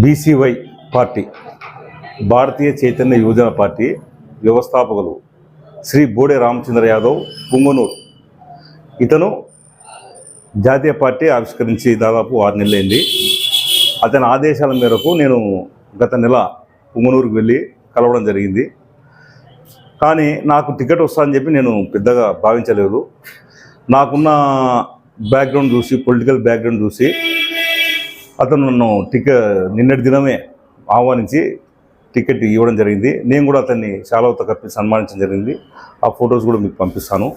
BCY party భారతీయ చైతన్య యువజన party వ్యవస్థాపకులు శ్రీ బోడే రామచంద్ర యాదవ్ పుంగనూరు. ఇతను జాతీయ పార్టీ ఆవిష్కరించి దాదాపు 6 నెలలైంది. అతని ఆదేశాల మేరకు నేను గత నెల పుంగనూరుకు వెళ్ళి కలవడం జరిగింది. కానీ నాకు టికెట్ వస్తుందని చెప్పి నేను పెద్దగా భావించలేదు. నాకున్న బ్యాక్గ్రౌండ్ చూసి, పొలిటికల్ బ్యాక్గ్రౌండ్ చూసి అతను నన్ను నిన్నటి దినమే ఆహ్వానించి టికెట్ ఇవ్వడం జరిగింది. నేను కూడా అతన్ని శాలువాతో కప్పి సన్మానించడం జరిగింది. ఆ ఫొటోస్ కూడా మీకు పంపిస్తాను.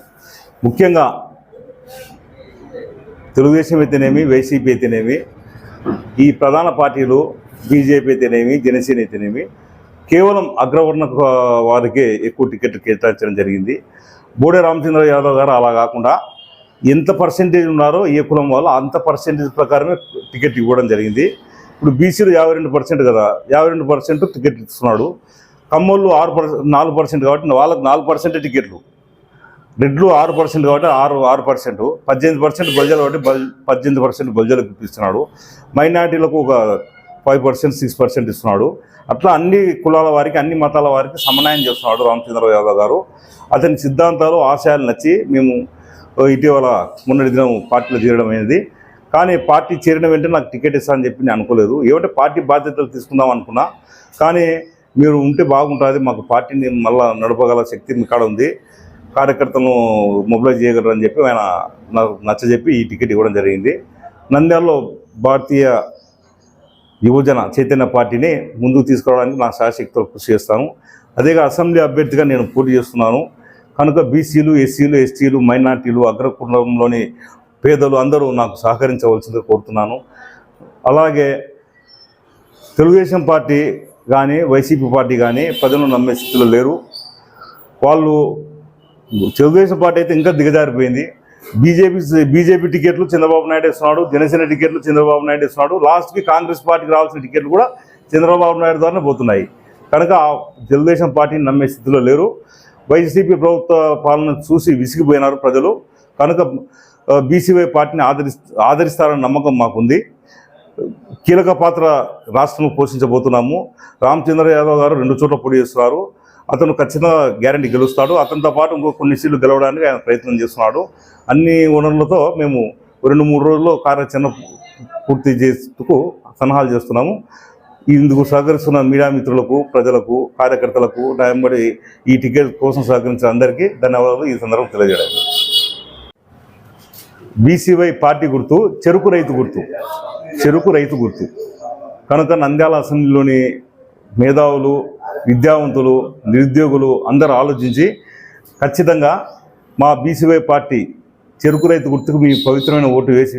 ముఖ్యంగా తెలుగుదేశం అయితేనేమి, వైసీపీ అయితేనేమి, ఈ ప్రధాన పార్టీలు బీజేపీ అయితేనేమి, జనసేన అయితేనేమి కేవలం అగ్రవర్ణ వారికే ఎక్కువ టికెట్ కేటాయించడం జరిగింది. బోడే రామచంద్ర యాదవ్ గారు అలా కాకుండా ఎంత పర్సెంటేజ్ ఉన్నారో ఏ కులం వాళ్ళు అంత పర్సెంటేజ్ ప్రకారమే టికెట్ ఇవ్వడం జరిగింది. ఇప్పుడు బీసీలు 52% కదా, 52% టికెట్ ఇస్తున్నాడు. కమ్మోళ్ళు 4% కాబట్టి వాళ్ళకి 4% టికెట్లు, రెడ్లు 6% కాబట్టి 6%, 18% బల్జలు కాబట్టి 18% బల్జలకు ఇప్పిస్తున్నాడు. మైనార్టీలకు ఒక 5%, 6% ఇస్తున్నాడు. అట్లా అన్ని కులాల వారికి, అన్ని మతాల వారికి సమన్వయం చేస్తున్నాడు రామచంద్ర యాదవ్ గారు. అతని సిద్ధాంతాలు, ఆశయాలు నచ్చి మేము ఇటీవల మొన్నటి దినం పార్టీలో చేరడం అనేది. కానీ పార్టీ చేరిన వెంటనే నాకు టికెట్ ఇస్తానని చెప్పి నేను అనుకోలేదు. ఏమంటే పార్టీ బాధ్యతలు తీసుకుందాం అనుకున్నా. కానీ మీరు ఉంటే బాగుంటుంది, మాకు పార్టీని మళ్ళీ నడపగల శక్తి మీ కాడ ఉంది, కార్యకర్తలను మొబిలైజ్ చేయగలరని చెప్పి ఆయన నాకు నచ్చజెప్పి ఈ టికెట్ ఇవ్వడం జరిగింది. నంద్యాలలో భారతీయ యువజన చైతన్య పార్టీని ముందుకు తీసుకురావడానికి నా శాశక్తితో కృషి చేస్తాను. అదేగా అసెంబ్లీ అభ్యర్థిగా నేను పోటీ చేస్తున్నాను. కనుక బీసీలు, ఎస్సీలు, ఎస్టీలు, మైనార్టీలు, అగ్రకులంలోని పేదలు అందరూ నాకు సహకరించవలసిందిగా కోరుతున్నాను. అలాగే తెలుగుదేశం పార్టీ కానీ, వైసీపీ పార్టీ కానీ ప్రజలను నమ్మే స్థితిలో లేరు. వాళ్ళు తెలుగుదేశం పార్టీ అయితే ఇంకా దిగజారిపోయింది. బీజేపీ టికెట్లు చంద్రబాబు నాయుడు ఇస్తున్నాడు, జనసేన టికెట్లు చంద్రబాబు నాయుడు ఇస్తున్నాడు. లాస్ట్కి కాంగ్రెస్ పార్టీకి రావాల్సిన టికెట్లు కూడా చంద్రబాబు నాయుడు ద్వారానే పోతున్నాయి. కనుక తెలుగుదేశం పార్టీని నమ్మే స్థితిలో లేరు. వైసీపీ ప్రభుత్వ పాలన చూసి విసిగిపోయినారు ప్రజలు. కనుక బీసీవై పార్టీని ఆదరిస్తారన్న నమ్మకం మాకుంది. కీలక పాత్ర రాష్ట్రంలో పోషించబోతున్నాము. రామచంద్ర యాదవ్ గారు 2 చోట్ల పోటీ చేస్తున్నారు. అతను ఖచ్చితంగా గ్యారంటీ గెలుస్తాడు. అతనితో పాటు ఇంకో కొన్ని సీట్లు గెలవడానికి ఆయన ప్రయత్నం చేస్తున్నాడు. అన్ని వనరులతో మేము 2-3 రోజుల్లో కార్యాచరణ పూర్తి చేసేందుకు సన్నాహాలు చేస్తున్నాము. ఇందుకు సహకరిస్తున్న మీడియా మిత్రులకు, ప్రజలకు, కార్యకర్తలకు, వెంబడి ఈ టికెట్ కోసం సహకరించిన అందరికీ ధన్యవాదాలు ఈ సందర్భం తెలియజేయడానికి. బీసీవై పార్టీ గుర్తు చెరుకు రైతు గుర్తు. కనుక నంద్యాల అసెంబ్లీలోని మేధావులు, విద్యావంతులు, నిరుద్యోగులు అందరూ ఆలోచించి ఖచ్చితంగా మా బీసీవై పార్టీ చెరుకు రైతు గుర్తుకు మీ పవిత్రమైన ఓటు వేసి